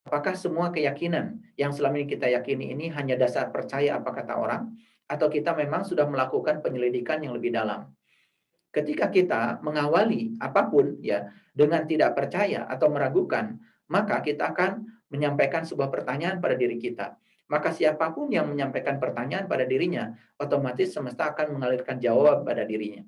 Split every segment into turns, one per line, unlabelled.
Apakah semua keyakinan yang selama ini kita yakini ini hanya dasar percaya apa kata orang, atau kita memang sudah melakukan penyelidikan yang lebih dalam? Ketika kita mengawali apapun ya dengan tidak percaya atau meragukan, maka kita akan menyampaikan sebuah pertanyaan pada diri kita. Maka siapapun yang menyampaikan pertanyaan pada dirinya, otomatis semesta akan mengalirkan jawab pada dirinya.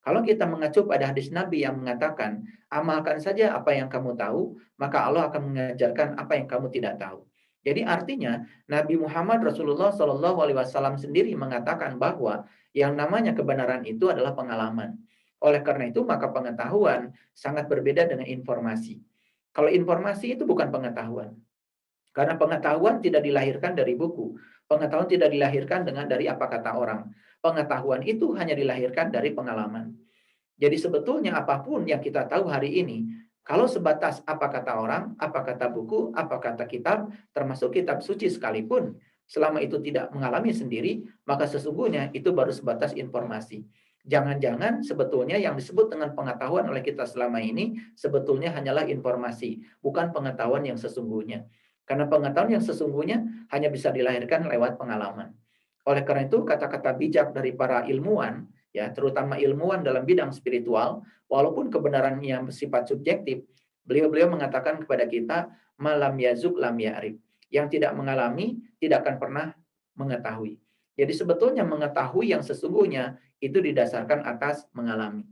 Kalau kita mengacu pada hadis Nabi yang mengatakan, amalkan saja apa yang kamu tahu, maka Allah akan mengajarkan apa yang kamu tidak tahu. Jadi artinya Nabi Muhammad Rasulullah Shallallahu Alaihi Wasallam sendiri mengatakan bahwa yang namanya kebenaran itu adalah pengalaman. Oleh karena itu maka pengetahuan sangat berbeda dengan informasi. Kalau informasi itu bukan pengetahuan, karena pengetahuan tidak dilahirkan dari buku. Pengetahuan tidak dilahirkan dari apa kata orang. Pengetahuan itu hanya dilahirkan dari pengalaman. Jadi sebetulnya apapun yang kita tahu hari ini, kalau sebatas apa kata orang, apa kata buku, apa kata kitab, termasuk kitab suci sekalipun, selama itu tidak mengalami sendiri, maka sesungguhnya itu baru sebatas informasi. Jangan-jangan sebetulnya yang disebut dengan pengetahuan oleh kita selama ini sebetulnya hanyalah informasi, bukan pengetahuan yang sesungguhnya. Karena pengetahuan yang sesungguhnya hanya bisa dilahirkan lewat pengalaman. Oleh karena itu, kata-kata bijak dari para ilmuwan, ya, terutama ilmuwan dalam bidang spiritual, walaupun kebenarannya bersifat subjektif, beliau-beliau mengatakan kepada kita, malam yazuk lam ya'rif. Yang tidak mengalami tidak akan pernah mengetahui. Jadi sebetulnya mengetahui yang sesungguhnya itu didasarkan atas mengalami.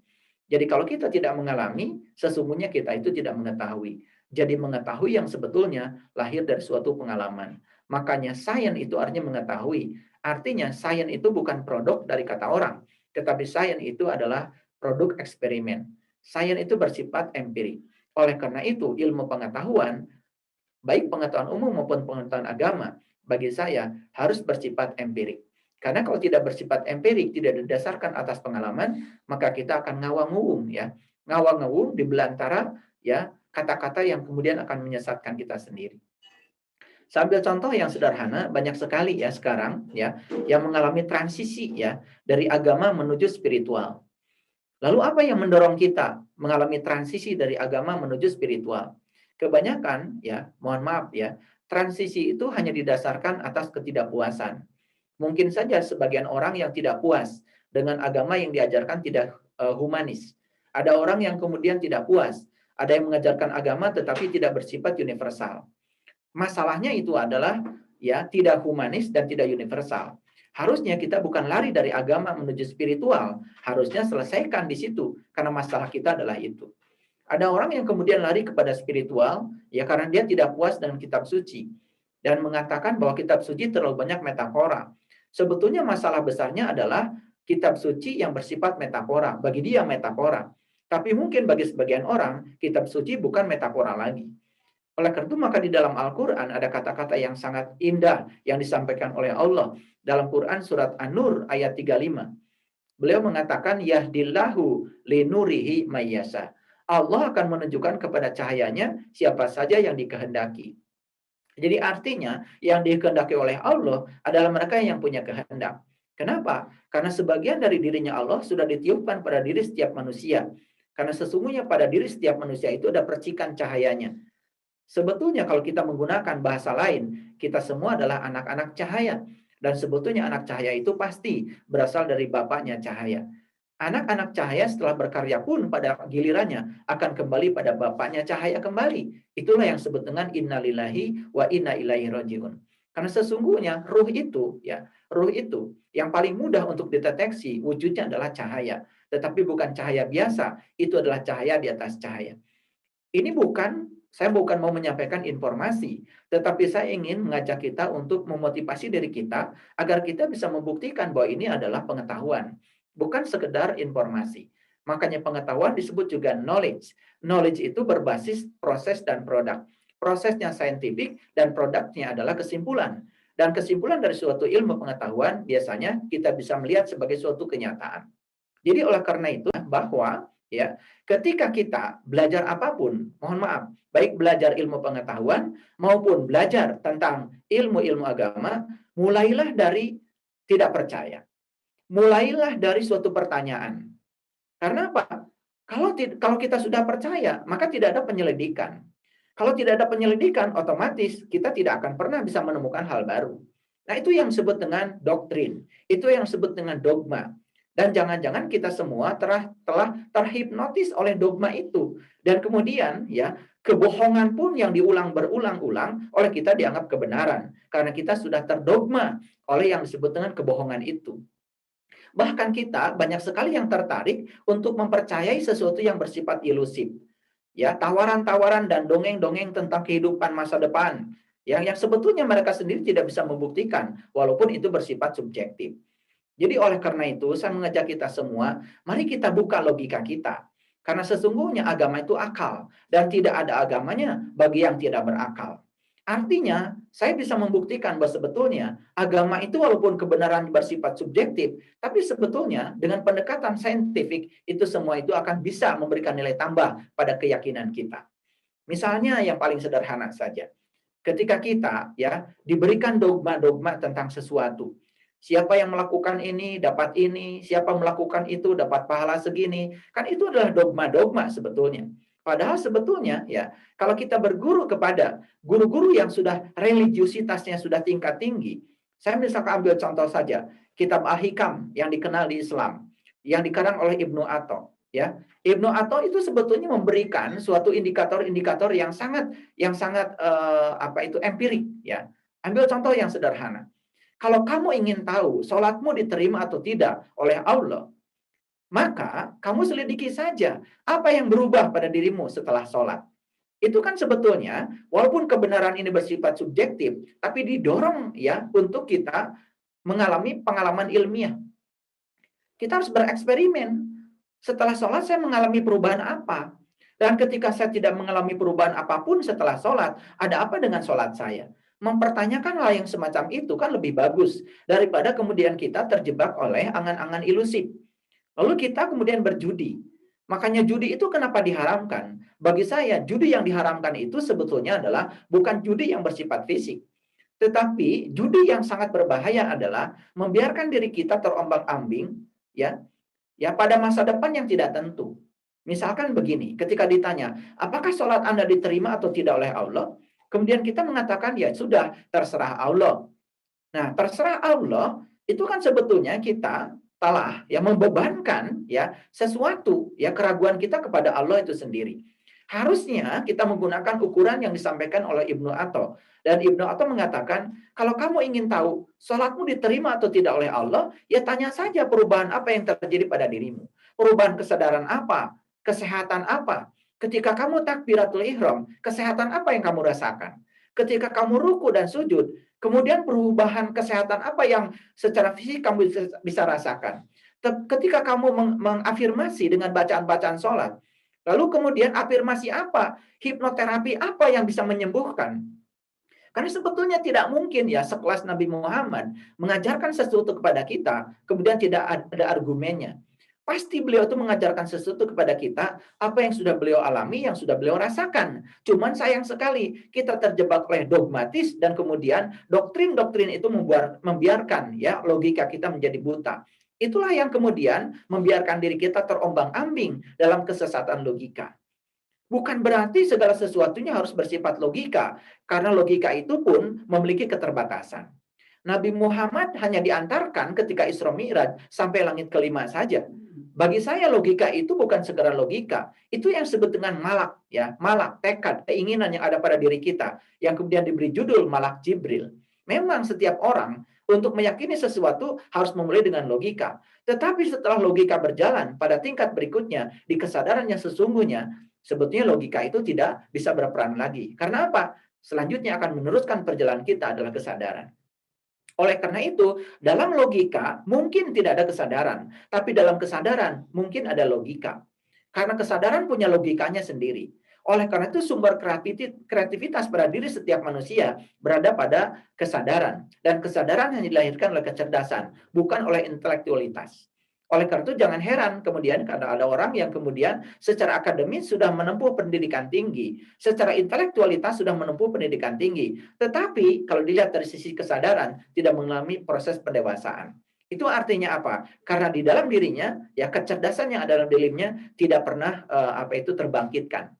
Jadi kalau kita tidak mengalami, sesungguhnya kita itu tidak mengetahui. Jadi mengetahui yang sebetulnya lahir dari suatu pengalaman. Makanya sains itu artinya mengetahui. Artinya sains itu bukan produk dari kata orang, tetapi sains itu adalah produk eksperimen. Sains itu bersifat empirik. Oleh karena itu, ilmu pengetahuan, baik pengetahuan umum maupun pengetahuan agama, bagi saya harus bersifat empirik. Karena kalau tidak bersifat empirik, tidak didasarkan atas pengalaman, maka kita akan ngawang-ngawung ya. Ngawang-ngawung di belantara ya kata-kata yang kemudian akan menyesatkan kita sendiri. Sambil contoh yang sederhana, banyak sekali ya sekarang ya yang mengalami transisi ya dari agama menuju spiritual. Lalu apa yang mendorong kita mengalami transisi dari agama menuju spiritual? Kebanyakan ya, mohon maaf ya, transisi itu hanya didasarkan atas ketidakpuasan. Mungkin saja sebagian orang yang tidak puas dengan agama yang diajarkan tidak humanis. Ada orang yang kemudian tidak puas, ada yang mengajarkan agama tetapi tidak bersifat universal. Masalahnya itu adalah ya tidak humanis dan tidak universal. Harusnya kita bukan lari dari agama menuju spiritual, harusnya selesaikan di situ karena masalah kita adalah itu. Ada orang yang kemudian lari kepada spiritual ya karena dia tidak puas dengan kitab suci dan mengatakan bahwa kitab suci terlalu banyak metafora. Sebetulnya masalah besarnya adalah kitab suci yang bersifat metafora. Bagi dia metafora. Tapi mungkin bagi sebagian orang kitab suci bukan metafora lagi. Oleh karena itu maka di dalam Al-Quran ada kata-kata yang sangat indah yang disampaikan oleh Allah. Dalam Quran surat An-Nur ayat 35. Beliau mengatakan yahdillahu linurihi mayyasa. Allah akan menunjukkan kepada cahayanya siapa saja yang dikehendaki. Jadi artinya yang dikehendaki oleh Allah adalah mereka yang punya kehendak. Kenapa? Karena sebagian dari dirinya Allah sudah ditiupkan pada diri setiap manusia. Karena sesungguhnya pada diri setiap manusia itu ada percikan cahayanya. Sebetulnya kalau kita menggunakan bahasa lain, kita semua adalah anak-anak cahaya. Dan sebetulnya anak cahaya itu pasti berasal dari bapaknya cahaya. Anak-anak cahaya setelah berkarya pun pada gilirannya akan kembali pada bapaknya cahaya kembali. Itulah yang disebut dengan innalillahi wa inna ilaihi rajiun. Karena sesungguhnya ruh itu yang paling mudah untuk dideteksi wujudnya adalah cahaya. Tetapi bukan cahaya biasa, itu adalah cahaya di atas cahaya. Saya bukan mau menyampaikan informasi, tetapi saya ingin mengajak kita untuk memotivasi diri kita agar kita bisa membuktikan bahwa ini adalah pengetahuan, bukan sekedar informasi. Makanya pengetahuan disebut juga knowledge. Knowledge itu berbasis proses dan produk. Prosesnya saintifik dan produknya adalah kesimpulan. Dan kesimpulan dari suatu ilmu pengetahuan biasanya kita bisa melihat sebagai suatu kenyataan. Jadi oleh karena itu bahwa ya ketika kita belajar apapun, mohon maaf, baik belajar ilmu pengetahuan maupun belajar tentang ilmu-ilmu agama, mulailah dari tidak percaya. Mulailah dari suatu pertanyaan. Karena apa? Kalau kita sudah percaya, maka tidak ada penyelidikan. Kalau tidak ada penyelidikan, otomatis kita tidak akan pernah bisa menemukan hal baru. Nah, itu yang disebut dengan doktrin. Itu yang disebut dengan dogma. Dan jangan-jangan kita semua telah terhipnotis oleh dogma itu. Dan kemudian ya, kebohongan pun yang diulang berulang-ulang oleh kita dianggap kebenaran. Karena kita sudah terdogma oleh yang disebut dengan kebohongan itu. Bahkan kita banyak sekali yang tertarik untuk mempercayai sesuatu yang bersifat ilusif. Ya, tawaran-tawaran dan dongeng-dongeng tentang kehidupan masa depan yang sebetulnya mereka sendiri tidak bisa membuktikan walaupun itu bersifat subjektif. Jadi oleh karena itu saya mengajak kita semua, mari kita buka logika kita. Karena sesungguhnya agama itu akal dan tidak ada agamanya bagi yang tidak berakal. Artinya, saya bisa membuktikan bahwa sebetulnya agama itu walaupun kebenaran bersifat subjektif, tapi sebetulnya dengan pendekatan saintifik itu semua itu akan bisa memberikan nilai tambah pada keyakinan kita. Misalnya yang paling sederhana saja. Ketika kita ya diberikan dogma-dogma tentang sesuatu. Siapa yang melakukan ini dapat ini, siapa melakukan itu dapat pahala segini. Kan itu adalah dogma-dogma sebetulnya. Padahal sebetulnya ya, kalau kita berguru kepada guru-guru yang sudah religiusitasnya sudah tingkat tinggi, saya misalkan ambil contoh saja, kitab Al-Hikam yang dikenal di Islam, yang dikarang oleh Ibnu Atha, ya. Ibnu Atha itu sebetulnya memberikan suatu indikator-indikator yang sangat empirik ya. Ambil contoh yang sederhana. Kalau kamu ingin tahu sholatmu diterima atau tidak oleh Allah, maka kamu selidiki saja apa yang berubah pada dirimu setelah sholat. Itu kan sebetulnya walaupun kebenaran ini bersifat subjektif, tapi didorong ya untuk kita mengalami pengalaman ilmiah. Kita harus bereksperimen. Setelah sholat saya mengalami perubahan apa? Dan ketika saya tidak mengalami perubahan apapun setelah sholat, ada apa dengan sholat saya? Mempertanyakan hal yang semacam itu kan lebih bagus daripada kemudian kita terjebak oleh angan-angan ilusif. Lalu kita kemudian berjudi. Makanya judi itu kenapa diharamkan? Bagi saya, judi yang diharamkan itu sebetulnya adalah bukan judi yang bersifat fisik. Tetapi judi yang sangat berbahaya adalah membiarkan diri kita terombang-ambing ya, ya pada masa depan yang tidak tentu. Misalkan begini, ketika ditanya, apakah sholat Anda diterima atau tidak oleh Allah? Kemudian kita mengatakan, ya sudah, terserah Allah. Nah, terserah Allah, itu kan sebetulnya kita telah ya membebankan ya sesuatu ya keraguan kita kepada Allah itu sendiri. Harusnya kita menggunakan ukuran yang disampaikan oleh Ibnu Atha. Dan Ibnu Atha mengatakan, kalau kamu ingin tahu sholatmu diterima atau tidak oleh Allah, ya tanya saja perubahan apa yang terjadi pada dirimu. Perubahan kesadaran apa? Kesehatan apa? Ketika kamu takbiratul ihram, kesehatan apa yang kamu rasakan? Ketika kamu ruku dan sujud, kemudian perubahan kesehatan apa yang secara fisik kamu bisa rasakan? Ketika kamu mengafirmasi dengan bacaan-bacaan sholat, lalu kemudian afirmasi apa? Hipnoterapi apa yang bisa menyembuhkan? Karena sebetulnya tidak mungkin ya sekelas Nabi Muhammad mengajarkan sesuatu kepada kita, kemudian tidak ada argumennya. Pasti beliau itu mengajarkan sesuatu kepada kita, apa yang sudah beliau alami, yang sudah beliau rasakan. Cuman sayang sekali, kita terjebak oleh dogmatis dan kemudian doktrin-doktrin itu membiarkan ya logika kita menjadi buta. Itulah yang kemudian membiarkan diri kita terombang-ambing dalam kesesatan logika. Bukan berarti segala sesuatunya harus bersifat logika, karena logika itu pun memiliki keterbatasan. Nabi Muhammad hanya diantarkan ketika Isra Mi'raj sampai langit kelima saja. Bagi saya logika itu bukan segera logika, itu yang disebut dengan malak ya, malak, tekad, keinginan yang ada pada diri kita yang kemudian diberi judul malak Jibril. Memang setiap orang untuk meyakini sesuatu harus memulai dengan logika. Tetapi setelah logika berjalan pada tingkat berikutnya di kesadaran yang sesungguhnya, sebetulnya logika itu tidak bisa berperan lagi. Karena apa? Selanjutnya akan meneruskan perjalanan kita adalah kesadaran. Oleh karena itu, dalam logika mungkin tidak ada kesadaran, tapi dalam kesadaran mungkin ada logika. Karena kesadaran punya logikanya sendiri. Oleh karena itu sumber kreativitas pada diri setiap manusia berada pada kesadaran. Dan kesadaran hanya dilahirkan oleh kecerdasan, bukan oleh intelektualitas. Oleh karena itu jangan heran kemudian karena ada orang yang kemudian secara akademis sudah menempuh pendidikan tinggi, secara intelektualitas sudah menempuh pendidikan tinggi, tetapi kalau dilihat dari sisi kesadaran tidak mengalami proses pendewasaan. Itu artinya apa? Karena di dalam dirinya ya kecerdasan yang ada dalam dirinya tidak pernah terbangkitkan.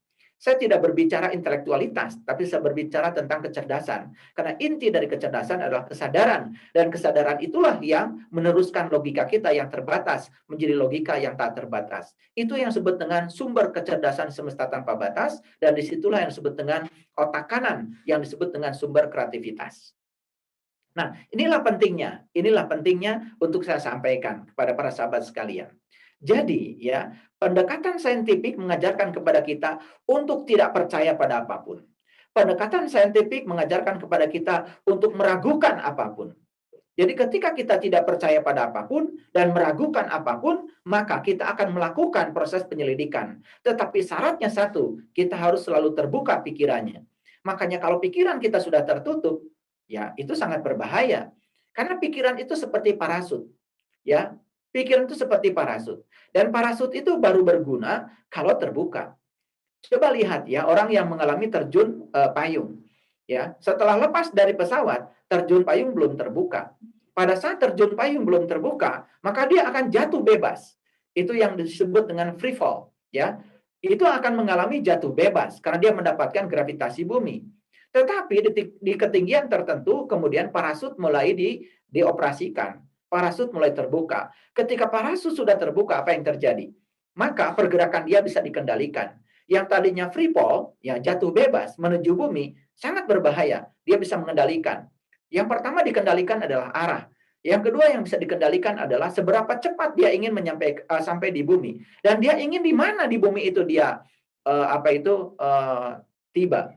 Saya tidak berbicara intelektualitas, tapi saya berbicara tentang kecerdasan. Karena inti dari kecerdasan adalah kesadaran. Dan kesadaran itulah yang meneruskan logika kita yang terbatas menjadi logika yang tak terbatas. Itu yang disebut dengan sumber kecerdasan semesta tanpa batas. Dan disitulah yang disebut dengan otak kanan, yang disebut dengan sumber kreativitas. Nah, inilah pentingnya. Inilah pentingnya untuk saya sampaikan kepada para sahabat sekalian. Jadi, ya, pendekatan saintifik mengajarkan kepada kita untuk tidak percaya pada apapun. Pendekatan saintifik mengajarkan kepada kita untuk meragukan apapun. Jadi ketika kita tidak percaya pada apapun dan meragukan apapun, maka kita akan melakukan proses penyelidikan. Tetapi syaratnya satu, kita harus selalu terbuka pikirannya. Makanya kalau pikiran kita sudah tertutup, ya itu sangat berbahaya. Karena pikiran itu seperti parasut, ya. Pikiran itu seperti parasut. Dan parasut itu baru berguna kalau terbuka. Coba lihat ya, orang yang mengalami terjun payung. Ya, setelah lepas dari pesawat, terjun payung belum terbuka. Pada saat terjun payung belum terbuka, maka dia akan jatuh bebas. Itu yang disebut dengan free fall, ya. Itu akan mengalami jatuh bebas karena dia mendapatkan gravitasi bumi. Tetapi di ketinggian tertentu kemudian parasut mulai dioperasikan. Parasut mulai terbuka. Ketika parasut sudah terbuka, apa yang terjadi? Maka pergerakan dia bisa dikendalikan. Yang tadinya free fall, ya jatuh bebas menuju bumi, sangat berbahaya. Dia bisa mengendalikan. Yang pertama dikendalikan adalah arah. Yang kedua yang bisa dikendalikan adalah seberapa cepat dia ingin sampai di bumi. Dan dia ingin di mana di bumi itu dia tiba.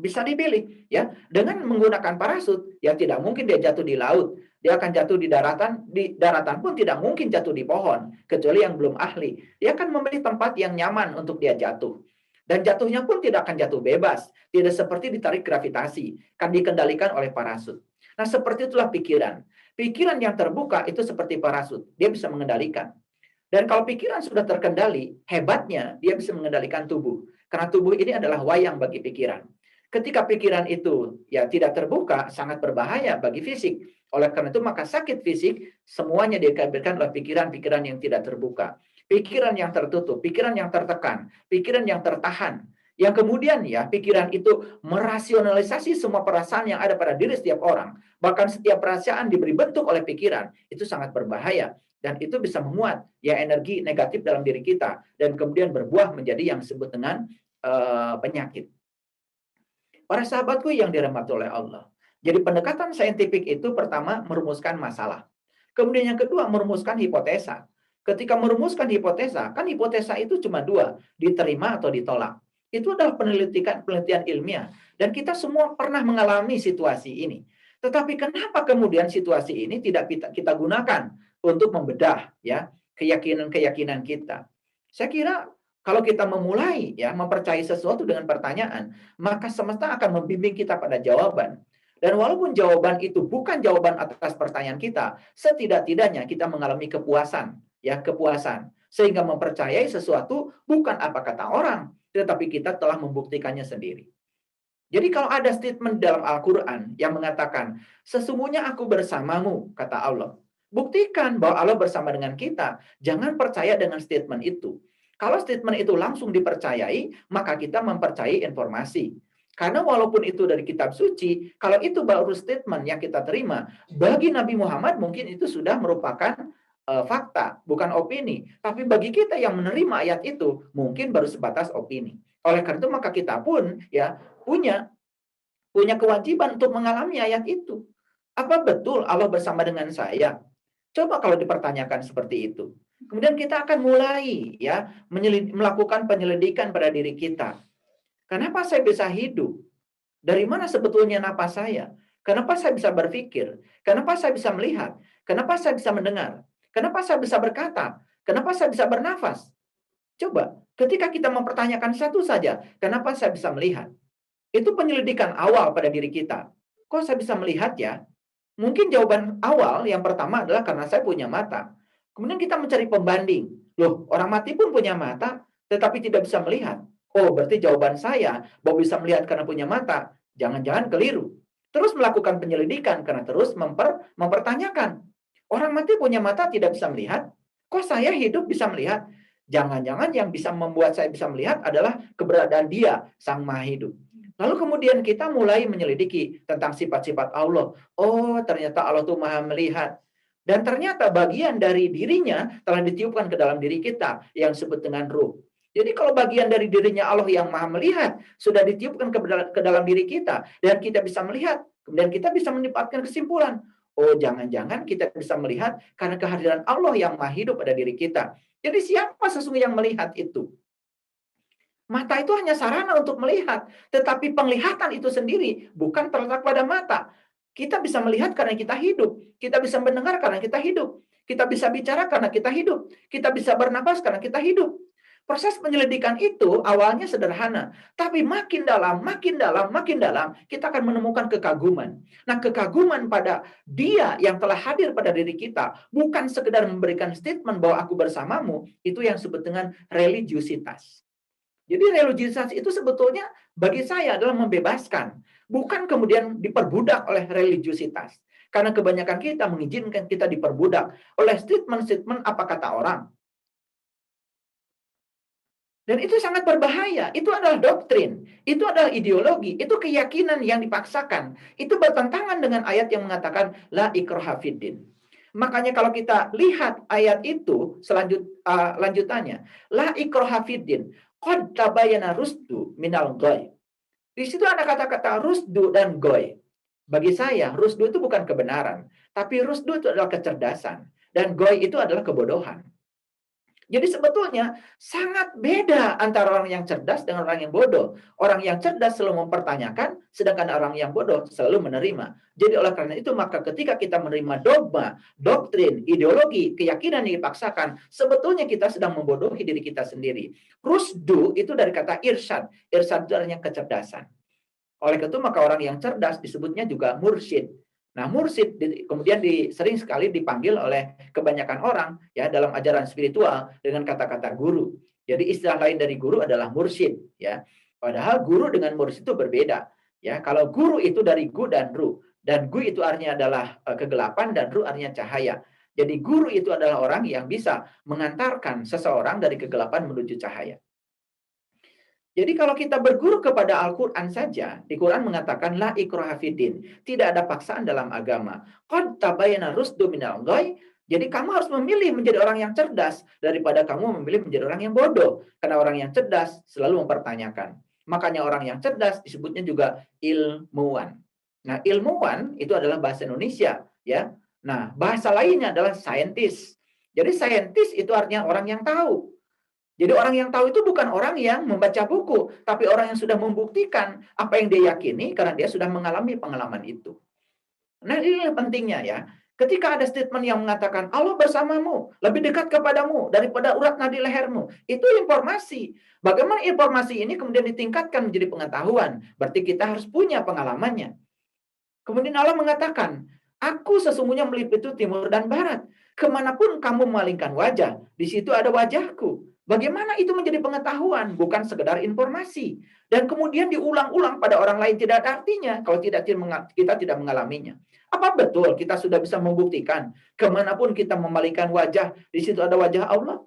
Bisa dipilih ya, dengan menggunakan parasut ya tidak mungkin dia jatuh di laut, dia akan jatuh di daratan pun tidak mungkin jatuh di pohon kecuali yang belum ahli. Dia akan memilih tempat yang nyaman untuk dia jatuh. Dan jatuhnya pun tidak akan jatuh bebas, tidak seperti ditarik gravitasi, kan dikendalikan oleh parasut. Nah, seperti itulah pikiran. Pikiran yang terbuka itu seperti parasut, dia bisa mengendalikan. Dan kalau pikiran sudah terkendali, hebatnya dia bisa mengendalikan tubuh. Karena tubuh ini adalah wayang bagi pikiran. Ketika pikiran itu ya tidak terbuka, sangat berbahaya bagi fisik. Oleh karena itu maka sakit fisik semuanya dikabarkan oleh pikiran-pikiran yang tidak terbuka. Pikiran yang tertutup, pikiran yang tertekan, pikiran yang tertahan. Yang kemudian ya pikiran itu merasionalisasi semua perasaan yang ada pada diri setiap orang. Bahkan setiap perasaan diberi bentuk oleh pikiran. Itu sangat berbahaya. Dan itu bisa menguat ya energi negatif dalam diri kita. Dan kemudian berbuah menjadi yang disebut dengan penyakit. Para sahabatku yang dirahmati oleh Allah. Jadi pendekatan saintifik itu pertama merumuskan masalah. Kemudian yang kedua merumuskan hipotesa. Ketika merumuskan hipotesa, kan hipotesa itu cuma dua, diterima atau ditolak. Itu adalah penelitian ilmiah. Dan kita semua pernah mengalami situasi ini. Tetapi kenapa kemudian situasi ini tidak kita gunakan untuk membedah ya keyakinan-keyakinan kita? Saya kira kalau kita memulai ya mempercayai sesuatu dengan pertanyaan, maka semesta akan membimbing kita pada jawaban. Dan walaupun jawaban itu bukan jawaban atas pertanyaan kita, setidak-tidaknya kita mengalami kepuasan, ya kepuasan. Sehingga mempercayai sesuatu bukan apa kata orang, tetapi kita telah membuktikannya sendiri. Jadi kalau ada statement dalam Al-Quran yang mengatakan, sesungguhnya aku bersamamu, kata Allah. Buktikan bahwa Allah bersama dengan kita. Jangan percaya dengan statement itu. Kalau statement itu langsung dipercayai, maka kita mempercayai informasi. Karena walaupun itu dari kitab suci, kalau itu baru statement yang kita terima, bagi Nabi Muhammad mungkin itu sudah merupakan fakta, bukan opini. Tapi bagi kita yang menerima ayat itu, mungkin baru sebatas opini. Oleh karena itu maka kita pun ya punya kewajiban untuk mengalami ayat itu. Apa betul Allah bersama dengan saya? Coba kalau dipertanyakan seperti itu. Kemudian kita akan mulai ya melakukan penyelidikan pada diri kita. Kenapa saya bisa hidup? Dari mana sebetulnya napas saya? Kenapa saya bisa berpikir? Kenapa saya bisa melihat? Kenapa saya bisa mendengar? Kenapa saya bisa berkata? Kenapa saya bisa bernafas? Coba, ketika kita mempertanyakan satu saja, kenapa saya bisa melihat? Itu penyelidikan awal pada diri kita. Kok saya bisa melihat ya? Mungkin jawaban awal yang pertama adalah karena saya punya mata. Kemudian kita mencari pembanding. Loh, orang mati pun punya mata, tetapi tidak bisa melihat. Oh, berarti jawaban saya bahwa bisa melihat karena punya mata, jangan-jangan keliru. Terus melakukan penyelidikan karena terus mempertanyakan. Orang mati punya mata tidak bisa melihat, kok saya hidup bisa melihat? Jangan-jangan yang bisa membuat saya bisa melihat adalah keberadaan Dia, Sang Maha Hidup. Lalu kemudian kita mulai menyelidiki tentang sifat-sifat Allah. Oh, ternyata Allah itu Maha melihat. Dan ternyata bagian dari dirinya telah ditiupkan ke dalam diri kita yang disebut dengan ruh. Jadi kalau bagian dari dirinya Allah yang Maha melihat sudah ditiupkan ke dalam diri kita dan kita bisa melihat, kemudian kita bisa mendapatkan kesimpulan. Oh, jangan-jangan kita bisa melihat karena kehadiran Allah yang Maha Hidup pada diri kita. Jadi siapa sesungguhnya yang melihat itu? Mata itu hanya sarana untuk melihat, tetapi penglihatan itu sendiri bukan terletak pada mata. Kita bisa melihat karena kita hidup, kita bisa mendengar karena kita hidup, kita bisa bicara karena kita hidup, kita bisa bernapas karena kita hidup. Proses penyelidikan itu awalnya sederhana, tapi makin dalam, makin dalam, makin dalam, kita akan menemukan kekaguman. Nah, kekaguman pada Dia yang telah hadir pada diri kita, bukan sekedar memberikan statement bahwa aku bersamamu, itu yang disebut dengan religiusitas. Jadi religiusitas itu sebetulnya bagi saya adalah membebaskan, bukan kemudian diperbudak oleh religiusitas. Karena kebanyakan kita mengizinkan kita diperbudak oleh statement-statement apa kata orang. Dan itu sangat berbahaya. Itu adalah doktrin, itu adalah ideologi, itu keyakinan yang dipaksakan. Itu bertentangan dengan ayat yang mengatakan la ikraha fiddin. Makanya kalau kita lihat ayat itu lanjutannya, la ikraha fiddin, qad tabayyana rusdu minal ghoy. Di situ ada kata-kata rusdu dan goy. Bagi saya, rusdu itu bukan kebenaran, tapi rusdu itu adalah kecerdasan dan goy itu adalah kebodohan. Jadi sebetulnya sangat beda antara orang yang cerdas dengan orang yang bodoh. Orang yang cerdas selalu mempertanyakan, sedangkan orang yang bodoh selalu menerima. Jadi oleh karena itu, maka ketika kita menerima dogma, doktrin, ideologi, keyakinan yang dipaksakan, sebetulnya kita sedang membodohi diri kita sendiri. Rusdu itu dari kata irsyad. Irsyad itu artinya kecerdasan. Oleh karena itu, maka orang yang cerdas disebutnya juga mursyid. Nah, mursyid kemudian sering sekali dipanggil oleh kebanyakan orang ya dalam ajaran spiritual dengan kata-kata guru. Jadi istilah lain dari guru adalah mursyid ya. Padahal guru dengan mursyid itu berbeda. Ya, kalau guru itu dari gu dan ru, dan gu itu artinya adalah kegelapan dan ru artinya cahaya. Jadi guru itu adalah orang yang bisa mengantarkan seseorang dari kegelapan menuju cahaya. Jadi kalau kita berguru kepada Al-Quran saja, di Quran mengatakan la ikraha fiddin, tidak ada paksaan dalam agama. Qad tabayyana rusdu minal ghai. Jadi kamu harus memilih menjadi orang yang cerdas daripada kamu memilih menjadi orang yang bodoh. Karena orang yang cerdas selalu mempertanyakan. Makanya orang yang cerdas disebutnya juga ilmuwan. Nah, ilmuwan itu adalah bahasa Indonesia, ya. Nah, bahasa lainnya adalah scientist. Jadi scientist itu artinya orang yang tahu. Jadi orang yang tahu itu bukan orang yang membaca buku, tapi orang yang sudah membuktikan apa yang dia yakini karena dia sudah mengalami pengalaman itu. Nah, ini pentingnya ya. Ketika ada statement yang mengatakan Allah bersamamu, lebih dekat kepadamu daripada urat nadi lehermu, itu informasi. Bagaimana informasi ini kemudian ditingkatkan menjadi pengetahuan? Berarti kita harus punya pengalamannya. Kemudian Allah mengatakan, aku sesungguhnya meliputi timur dan barat. Kemanapun kamu memalingkan wajah, di situ ada wajahku. Bagaimana itu menjadi pengetahuan, bukan sekedar informasi. Dan kemudian diulang-ulang pada orang lain tidak ada artinya kalau kita tidak mengalaminya. Apa betul kita sudah bisa membuktikan kemanapun kita memalingkan wajah, di situ ada wajah Allah?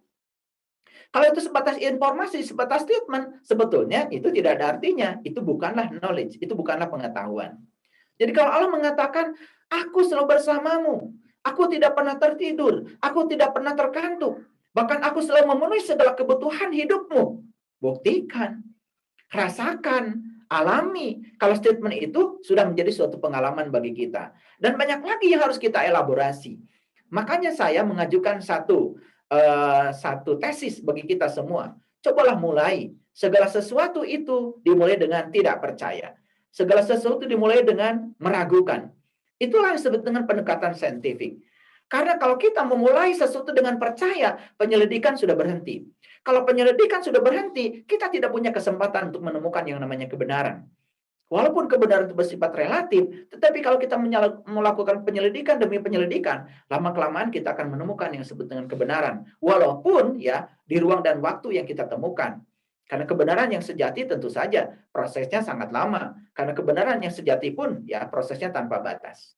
Kalau itu sebatas informasi, sebatas statement, sebetulnya itu tidak ada artinya. Itu bukanlah knowledge, itu bukanlah pengetahuan. Jadi kalau Allah mengatakan, aku selalu bersamamu, aku tidak pernah tertidur, aku tidak pernah terkantuk, bahkan aku selalu memenuhi segala kebutuhan hidupmu. Buktikan, rasakan, alami. Kalau statement itu sudah menjadi suatu pengalaman bagi kita. Dan banyak lagi yang harus kita elaborasi. Makanya saya mengajukan satu tesis bagi kita semua. Cobalah mulai. Segala sesuatu itu dimulai dengan tidak percaya. Segala sesuatu dimulai dengan meragukan. Itulah yang disebut dengan pendekatan saintifik. Karena kalau kita memulai sesuatu dengan percaya, penyelidikan sudah berhenti. Kalau penyelidikan sudah berhenti, kita tidak punya kesempatan untuk menemukan yang namanya kebenaran. Walaupun kebenaran itu bersifat relatif, tetapi kalau kita melakukan penyelidikan demi penyelidikan, lama-kelamaan kita akan menemukan yang disebut dengan kebenaran. Walaupun ya di ruang dan waktu yang kita temukan. Karena kebenaran yang sejati tentu saja prosesnya sangat lama. Karena kebenaran yang sejati pun ya prosesnya tanpa batas.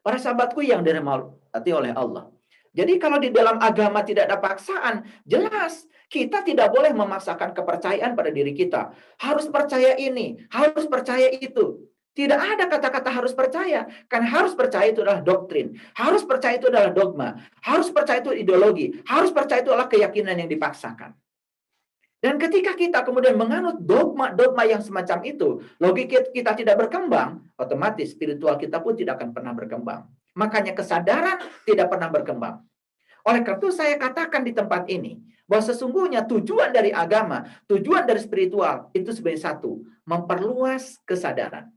Para sahabatku yang dirahmati oleh Allah. Jadi kalau di dalam agama tidak ada paksaan, jelas kita tidak boleh memaksakan kepercayaan pada diri kita. Harus percaya ini, harus percaya itu. Tidak ada kata-kata harus percaya. Karena harus percaya itu adalah doktrin. Harus percaya itu adalah dogma. Harus percaya itu ideologi. Harus percaya itu adalah keyakinan yang dipaksakan. Dan ketika kita kemudian menganut dogma-dogma yang semacam itu, logika kita tidak berkembang, otomatis spiritual kita pun tidak akan pernah berkembang. Makanya kesadaran tidak pernah berkembang. Oleh karena itu saya katakan di tempat ini, bahwa sesungguhnya tujuan dari agama, tujuan dari spiritual, itu sebenarnya satu, memperluas kesadaran.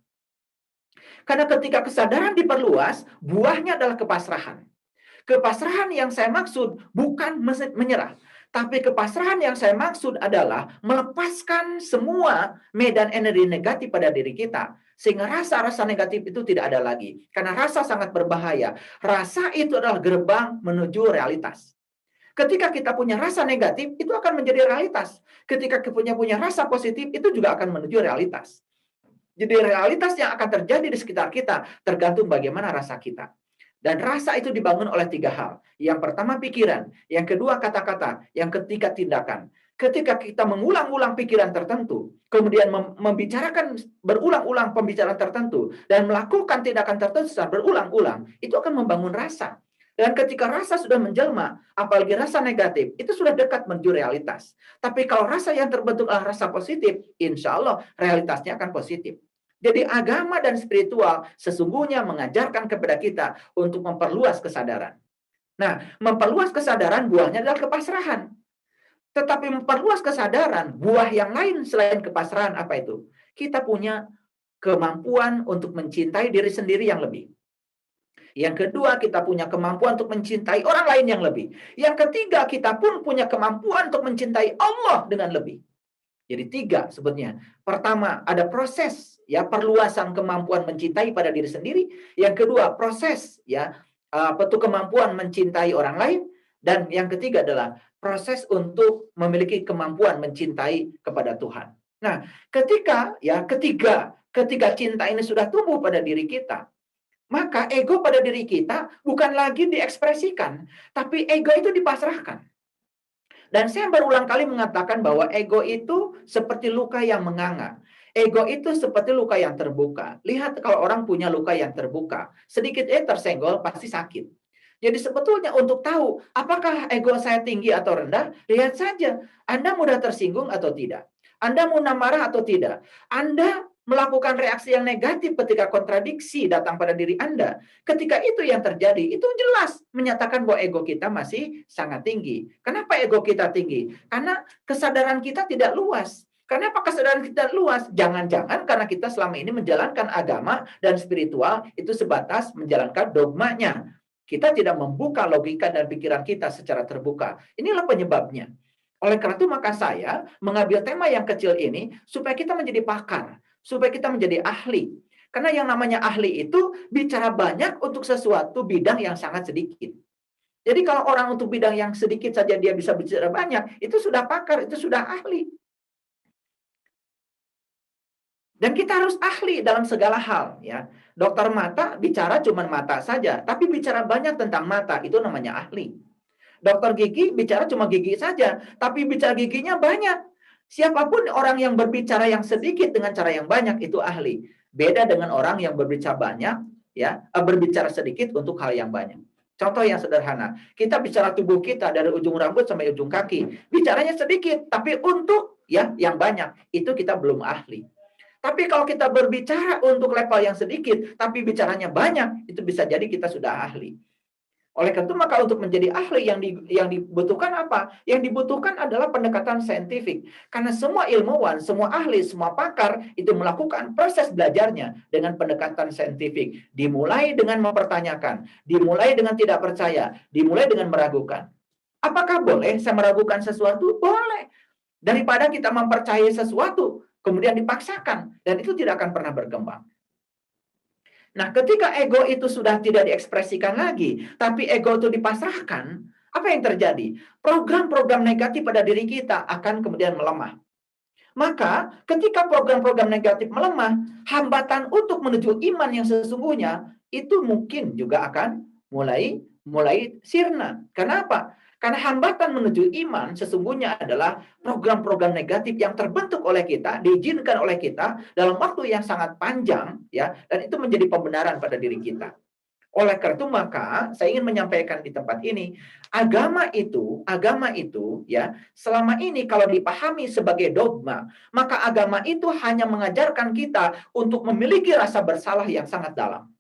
Karena ketika kesadaran diperluas, buahnya adalah kepasrahan. Kepasrahan yang saya maksud bukan menyerah. Tapi kepasrahan yang saya maksud adalah melepaskan semua medan energi negatif pada diri kita. Sehingga rasa-rasa negatif itu tidak ada lagi. Karena rasa sangat berbahaya. Rasa itu adalah gerbang menuju realitas. Ketika kita punya rasa negatif, itu akan menjadi realitas. Ketika kita punya rasa positif, itu juga akan menuju realitas. Jadi realitas yang akan terjadi di sekitar kita tergantung bagaimana rasa kita. Dan rasa itu dibangun oleh 3 hal. Yang pertama pikiran, yang kedua kata-kata, yang ketiga tindakan. Ketika kita mengulang-ulang pikiran tertentu, kemudian membicarakan berulang-ulang pembicaraan tertentu, dan melakukan tindakan tertentu secara berulang-ulang, itu akan membangun rasa. Dan ketika rasa sudah menjelma, apalagi rasa negatif, itu sudah dekat menuju realitas. Tapi kalau rasa yang terbentuk adalah rasa positif, insya Allah realitasnya akan positif. Jadi agama dan spiritual sesungguhnya mengajarkan kepada kita untuk memperluas kesadaran. Nah, memperluas kesadaran buahnya adalah kepasrahan. Tetapi memperluas kesadaran, buah yang lain selain kepasrahan apa itu? Kita punya kemampuan untuk mencintai diri sendiri yang lebih. Yang kedua, kita punya kemampuan untuk mencintai orang lain yang lebih. Yang ketiga, kita pun punya kemampuan untuk mencintai Allah dengan lebih. Jadi 3 sebetulnya. Pertama, ada proses ya perluasan kemampuan mencintai pada diri sendiri. Yang kedua, proses ya kemampuan mencintai orang lain, dan yang ketiga adalah proses untuk memiliki kemampuan mencintai kepada Tuhan. Nah, ketika cinta ini sudah tumbuh pada diri kita, maka ego pada diri kita bukan lagi diekspresikan, tapi ego itu dipasrahkan. Dan saya berulang kali mengatakan bahwa ego itu seperti luka yang menganga. Ego itu seperti luka yang terbuka. Lihat kalau orang punya luka yang terbuka, sedikit tersenggol pasti sakit. Jadi sebetulnya untuk tahu apakah ego saya tinggi atau rendah, lihat saja Anda mudah tersinggung atau tidak. Anda mudah marah atau tidak. Anda melakukan reaksi yang negatif ketika kontradiksi datang pada diri Anda. Ketika itu yang terjadi, itu jelas menyatakan bahwa ego kita masih sangat tinggi. Kenapa ego kita tinggi? Karena kesadaran kita tidak luas. Kenapa kesadaran kita luas? Jangan-jangan karena kita selama ini menjalankan agama dan spiritual itu sebatas menjalankan dogmanya. Kita tidak membuka logika dan pikiran kita secara terbuka. Inilah penyebabnya. Oleh karena itu maka saya mengambil tema yang kecil ini supaya kita menjadi pakar, supaya kita menjadi ahli. Karena yang namanya ahli itu bicara banyak untuk sesuatu bidang yang sangat sedikit. Jadi kalau orang untuk bidang yang sedikit saja dia bisa bicara banyak, itu sudah pakar, itu sudah ahli. Dan kita harus ahli dalam segala hal, ya. Dokter mata bicara cuma mata saja, tapi bicara banyak tentang mata, itu namanya ahli. Dokter gigi bicara cuma gigi saja, tapi bicara giginya banyak. Siapapun orang yang berbicara yang sedikit dengan cara yang banyak itu ahli. Beda dengan orang yang berbicara banyak, ya, berbicara sedikit untuk hal yang banyak. Contoh yang sederhana, kita bicara tubuh kita dari ujung rambut sampai ujung kaki, bicaranya sedikit, tapi untuk ya yang banyak itu kita belum ahli. Tapi kalau kita berbicara untuk level yang sedikit, tapi bicaranya banyak, itu bisa jadi kita sudah ahli. Oleh karena itu, maka untuk menjadi ahli yang dibutuhkan apa? Yang dibutuhkan adalah pendekatan saintifik. Karena semua ilmuwan, semua ahli, semua pakar itu melakukan proses belajarnya dengan pendekatan saintifik. Dimulai dengan mempertanyakan, dimulai dengan tidak percaya, dimulai dengan meragukan. Apakah boleh saya meragukan sesuatu? Boleh. Daripada kita mempercayai sesuatu, kemudian dipaksakan, dan itu tidak akan pernah berkembang. Nah, ketika ego itu sudah tidak diekspresikan lagi, tapi ego itu dipasrahkan, apa yang terjadi? Program-program negatif pada diri kita akan kemudian melemah. Maka, ketika program-program negatif melemah, hambatan untuk menuju iman yang sesungguhnya, itu mungkin juga akan mulai mulai sirna. Kenapa? Karena hambatan menuju iman sesungguhnya adalah program-program negatif yang terbentuk oleh kita, diizinkan oleh kita dalam waktu yang sangat panjang, ya, dan itu menjadi pembenaran pada diri kita. Oleh karena itu maka saya ingin menyampaikan di tempat ini, agama itu ya, selama ini kalau dipahami sebagai dogma, maka agama itu hanya mengajarkan kita untuk memiliki rasa bersalah yang sangat dalam.